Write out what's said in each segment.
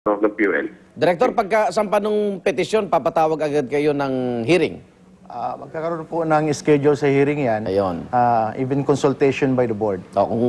ng fuel. Director, pagkasampa ng petisyon, papatawag agad kayo ng hearing? Magkakaroon po ng schedule sa hearing yan. Ayun. Even consultation by the board.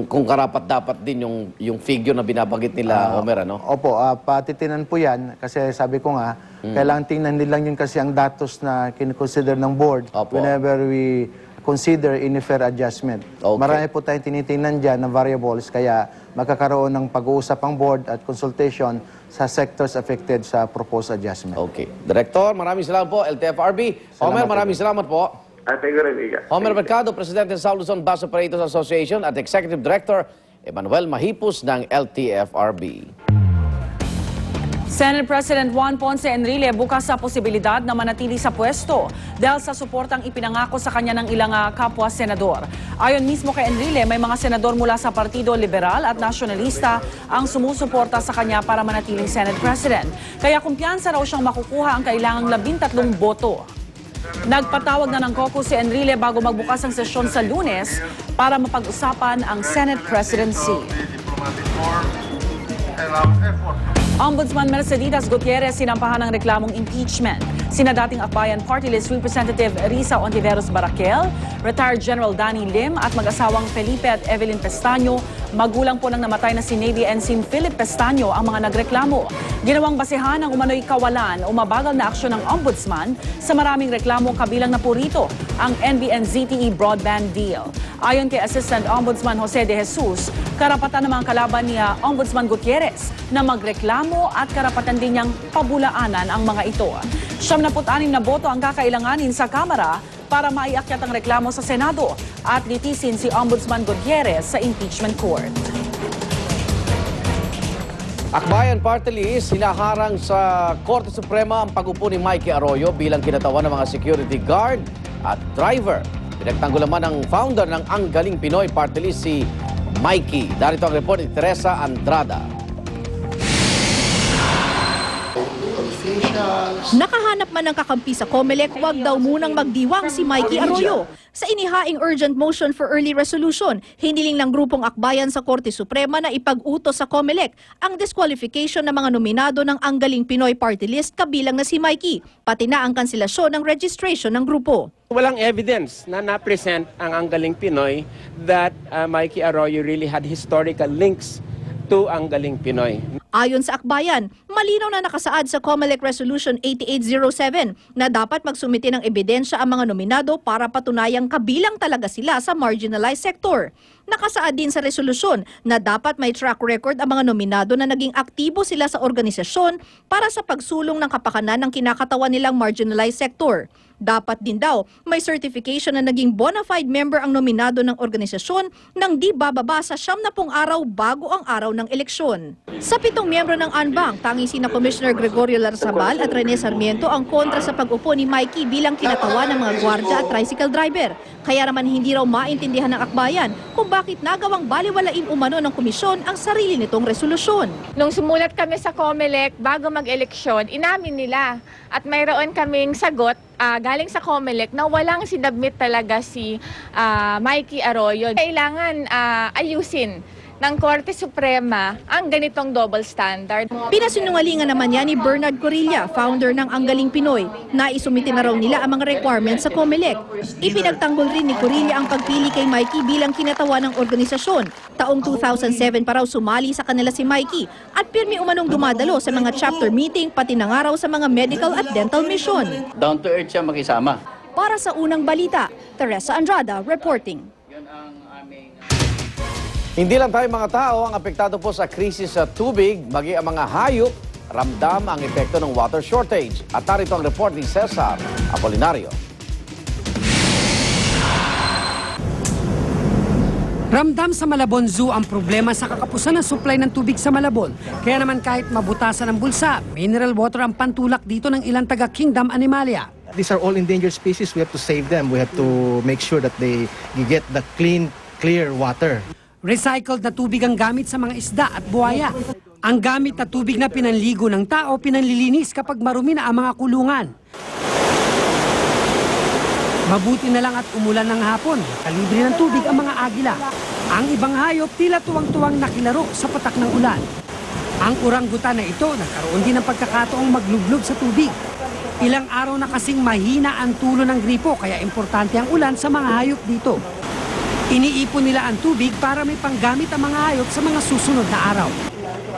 Kung karapat-dapat din yung figure na binabagit nila, Homer, ano? Opo, patitinan po yan kasi sabi ko nga, kailangan tingnan nila yun kasi ang datos na kinoconsider ng board whenever we consider any fair adjustment. Okay. Marami po tayong tinitingnan dyan na variables kaya magkakaroon ng pag-uusap ang board at consultation sa sectors affected sa proposed adjustment. Okay. Director, maraming salamat po. LTFRB. Homer, maraming salamat po. Thank you rin, Iga. Homer Mercado, Presidente ng South Luzon Bus Operators Association at Executive Director Emmanuel Mahipos ng LTFRB. Senate President Juan Ponce Enrile bukas sa posibilidad na manatili sa pwesto dahil sa suportang ipinangako sa kanya ng ilang kapwa senador. Ayon mismo kay Enrile, may mga senador mula sa Partido Liberal at Nasyonalista ang sumusuporta sa kanya para manatiling Senate President. Kaya kumpiyansa raw siyang makukuha ang kailangang 13 boto. Nagpatawag na ng caucus si Enrile bago magbukas ang sesyon sa Lunes para mapag-usapan ang Senate presidency. Ombudsman Merceditas Gutierrez sinampahan ng reklamong impeachment. Sina dating Akbayan Party List Representative Risa Ontiveros Barakel, retired General Danny Lim at mag-asawang Felipe at Evelyn Pestaño, magulang po ng namatay na si Navy Ensign Philip Pestaño ang mga nagreklamo. Ginawang basehan ng umano'y kawalan o mabagal na aksyon ng Ombudsman sa maraming reklamo kabilang na po rito ang NBN-ZTE broadband deal. Ayon kay Assistant Ombudsman Jose de Jesus, karapatan ng mga kalaban ni Ombudsman Gutierrez na magreklamo at karapatan din niyang pabulaanan ang mga ito. 76 na boto ang kakailanganin sa Kamara para maiakyat ang reklamo sa Senado at litisin si Ombudsman Gutierrez sa impeachment court. Akbayan Party List, hinaharang sa Korte Suprema ang pag-upo ni Mikey Arroyo bilang kinatawan ng mga security guard at driver. Pinagtanggol naman ng founder ng Ang Galing Pinoy Party List, si Mikey. Darito ang report ni Teresa Andrada. Nakahanap man ng kakampi sa COMELEC, wag daw munang magdiwang si Mikey Arroyo. Sa inihaing urgent motion for early resolution, hiniling ng grupong Akbayan sa Korte Suprema na ipag-utos sa COMELEC ang disqualification ng mga nominado ng Ang Galing Pinoy Party List kabilang na si Mikey, pati na ang kanselasyon ng registration ng grupo. Walang evidence na na-present ang Galing Pinoy that Mikey Arroyo really had historical links to Ang Galing Pinoy. Ayon sa Akbayan, malinaw na nakasaad sa COMELEC Resolution 8807 na dapat magsumite ng ebidensya ang mga nominado para patunayang kabilang talaga sila sa marginalized sector. Nakasaad din sa resolusyon na dapat may track record ang mga nominado na naging aktibo sila sa organisasyon para sa pagsulong ng kapakanan ng kinakatawan nilang marginalized sector. Dapat din daw may certification na naging bona fide member ang nominado ng organisasyon nang di bababa sa 70 araw bago ang araw ng eleksyon. Sa 7 miyembro ng ANBANG, tanging sina Commissioner Gregorio Larzabal at Rene Sarmiento ang kontra sa pag-upo ni Mikey bilang kinatawan ng mga gwardya at tricycle driver. Kaya naman hindi raw maintindihan ng Akbayan kung bakit nagawang baliwalain umano ng komisyon ang sarili nitong resolusyon. Nung sumulat kami sa COMELEC bago mag-eleksyon, inamin nila at mayroon kaming sagot galing sa COMELEC na walang sinabmit talaga si Mikey Arroyo. Kailangan ayusin ng Korte Suprema ang ganitong double standard. Pinasinungalingan naman yan ni Bernard Corilla, founder ng Ang Galing Pinoy, na isumite na raw nila ang mga requirements sa COMELEC. Ipinagtanggol rin ni Corilla ang pagpili kay Mikey bilang kinatawa ng organisasyon. Taong 2007 pa raw sumali sa kanila si Mikey at pirmi umanong dumadalo sa mga chapter meeting pati na nga raw sa mga medical at dental mission. Down to earth siya makisama. Para sa Unang Balita, Teresa Andrada reporting. Hindi lang tayo mga tao ang apektado po sa krisis sa tubig, maging ang mga hayop ramdam ang epekto ng water shortage. At narito ang report ni Cesar Apolinario. Ramdam sa Malabon Zoo ang problema sa kakapusan ng supply ng tubig sa Malabon. Kaya naman kahit mabutasan ng bulsa, mineral water ang pantulak dito ng ilang taga-Kingdom Animalia. These are all endangered species. We have to save them. We have to make sure that they get the clear water. Recycled na tubig ang gamit sa mga isda at buhaya. Ang gamit na tubig na pinanligo ng tao, pinanlilinis kapag marumi na ang mga kulungan. Mabuti na lang at umulan ng hapon, kalibre ng tubig ang mga agila. Ang ibang hayop tila tuwang-tuwang nakilaro sa patak ng ulan. Ang oranggutan na ito nagkaroon din ng pagkakataong maglublob sa tubig. Ilang araw na kasing mahina ang tulo ng gripo kaya importante ang ulan sa mga hayop dito. Iniipon nila ang tubig para may panggamit ang mga hayop sa mga susunod na araw.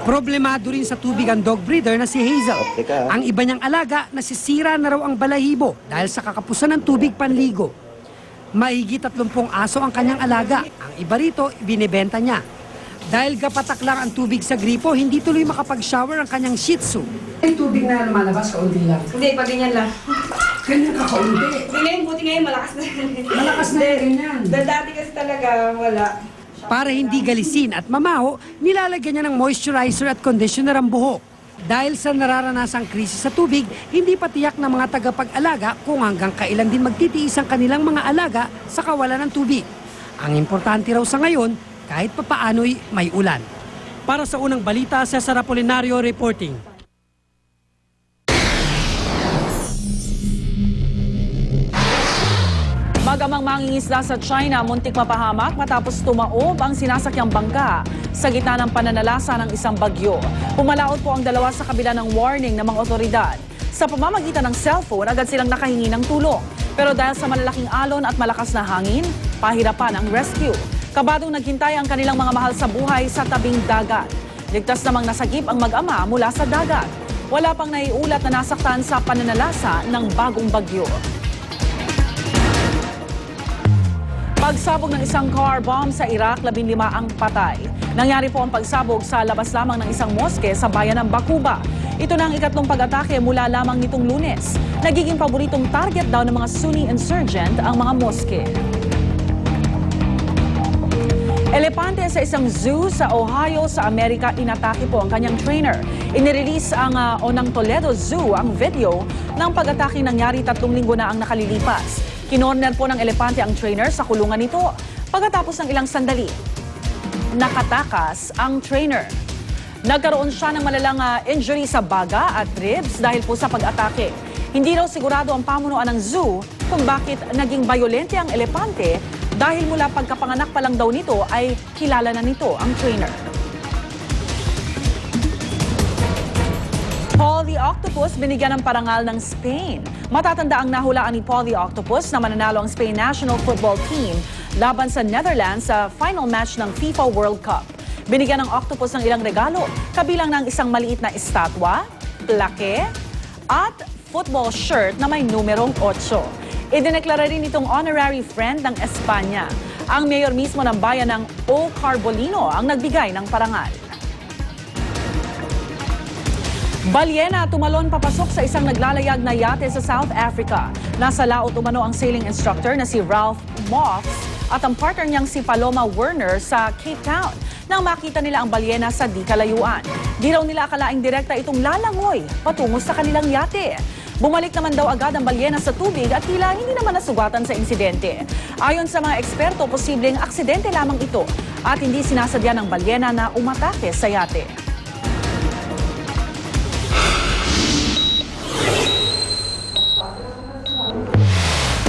Problemado rin sa tubig ang dog breeder na si Hazel. Ang iba niyang alaga, nasisira na raw ang balahibo dahil sa kakapusan ng tubig panligo. Mahigit 30 aso ang kanyang alaga. Ang iba rito, binibenta niya. Dahil gapatak lang ang tubig sa gripo, hindi tuloy makapag-shower ang kanyang Shih Tzu. Yung tubig na lumalabas, kaunti lang. Hindi, pag ganyan lang. Ganyan ka kaunti. Buti ngayon, malakas na. Malakas na ganyan. Dati kasi talaga wala. Para hindi galisin at mamaho, nilalagyan niya ng moisturizer at conditioner ang buhok. Dahil sa nararanasang krisis sa tubig, hindi pa tiyak ng mga tagapag-alaga kung hanggang kailan din magtitiis ang kanilang mga alaga sa kawalan ng tubig. Ang importante raw sa ngayon, kahit papaano'y may ulan. Para sa unang balita, Cesar Apolinario reporting. Magamang mangingisda sa China, muntik mapahamak matapos tumaob ang sinasakyang bangka sa gitna ng pananalasa ng isang bagyo. Pumalaot po ang dalawa sa kabila ng warning ng mga otoridad. Sa pamamagitan ng cellphone, agad silang nakahingi ng tulong. Pero dahil sa malalaking alon at malakas na hangin, pahirapan ang rescue. Kabadong naghintay ang kanilang mga mahal sa buhay sa tabing dagat. Ligtas namang nasagip ang mag-ama mula sa dagat. Wala pang naiulat na nasaktan sa pananalasa ng bagong bagyo. Pagsabog ng isang car bomb sa Iraq, 15 ang patay. Nangyari po ang pagsabog sa labas lamang ng isang moske sa bayan ng Bakuba. Ito na ang ikatlong pag-atake mula lamang nitong Lunes. Nagiging paboritong target daw ng mga Sunni insurgent ang mga moske. Elepante sa isang zoo sa Ohio sa Amerika, inatake po ang kanyang trainer. Inirelease ang Onang Toledo Zoo ang video ng pag-atake nangyari 3 linggo na ang nakalilipas. Kinorner po ng elepante ang trainer sa kulungan nito. Pagkatapos ng ilang sandali, nakatakas ang trainer. Nagkaroon siya ng malalang injury sa baga at ribs dahil po sa pag-atake. Hindi raw sigurado ang pamunuan ng zoo kung bakit naging bayolente ang elepante dahil mula pagkapanganak pa lang daw nito ay kilala na nito ang trainer. Paul the Octopus binigyan ng parangal ng Spain. Matatanda ang nahulaan ni Paul the Octopus na mananalo ang Spain National Football Team laban sa Netherlands sa final match ng FIFA World Cup. Binigyan ng Octopus ng ilang regalo, kabilang ng isang maliit na estatwa, plaque, at football shirt na may numerong 8. Idineklara rin itong honorary friend ng Espanya. Ang mayor mismo ng bayan ng O Carbolino ang nagbigay ng parangal. Balyena tumalon papasok sa isang naglalayag na yate sa South Africa. Nasa laot umano ang sailing instructor na si Ralph Moffs at ang partner niyang si Paloma Werner sa Cape Town nang makita nila ang balyena sa di kalayuan. Di raw nila akalaing direkta itong lalangoy patungo sa kanilang yate. Bumalik naman daw agad ang balyena sa tubig at tila hindi naman nasugatan sa insidente. Ayon sa mga eksperto, posibleng aksidente lamang ito at hindi sinasadya ng balyena na umatake sa yate.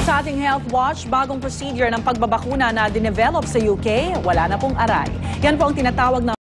Sa ating Health Watch, bagong procedure ng pagbabakuna na dinevelop sa UK, wala na pong aray. Yan po ang tinatawag na